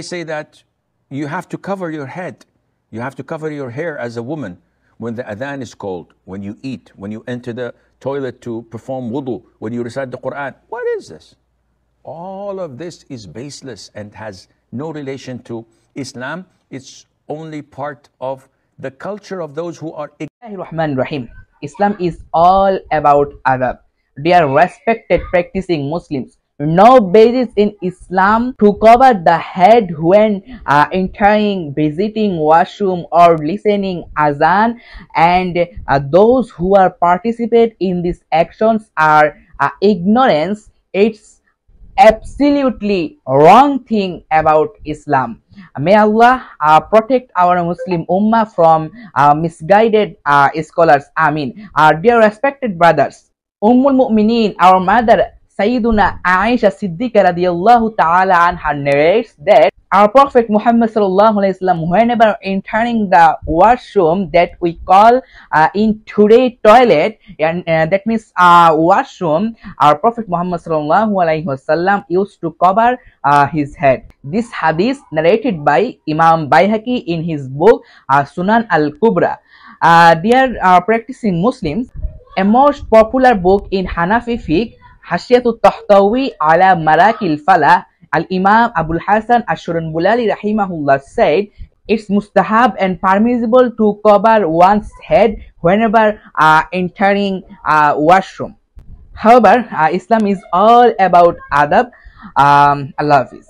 say that you have to cover your head, you have to cover your hair as a woman when the adhan is called, when you eat, when you enter the toilet to perform wudu, when you recite the Quran. What is this? All of this is baseless and has no relation to Islam. It's only part of the culture of those who are Rahim. Islam is all about adab. They are respected practicing Muslims. No basis in Islam to cover the head when entering, visiting washroom or listening azan, and those who are participate in these actions are ignorance. It's absolutely wrong thing about Islam. May Allah protect our Muslim Ummah from misguided scholars. Amin. Dear respected brothers, Ummul Mu'mineen, our mother Sayyiduna Aisha Siddiqa radiyallahu ta'ala anha narrates that our Prophet Muhammad sallallahu alaihi wasallam, whenever entering the washroom, that we call in today toilet, and that means washroom, our Prophet Muhammad sallallahu alaihi wasallam used to cover his head. This hadith narrated by Imam Baihaqi in his book Sunan al-Kubra. Dear practicing Muslims, a most popular book in Hanafi fiqh, Hashiyatut Tahtawi ala Marakil Falah, Al-Imam Abul Hasan Ash-Shurunbulali rahimahullah said, it's mustahab and permissible to cover one's head whenever entering washroom. However, Islam is all about adab. Allah Hafiz.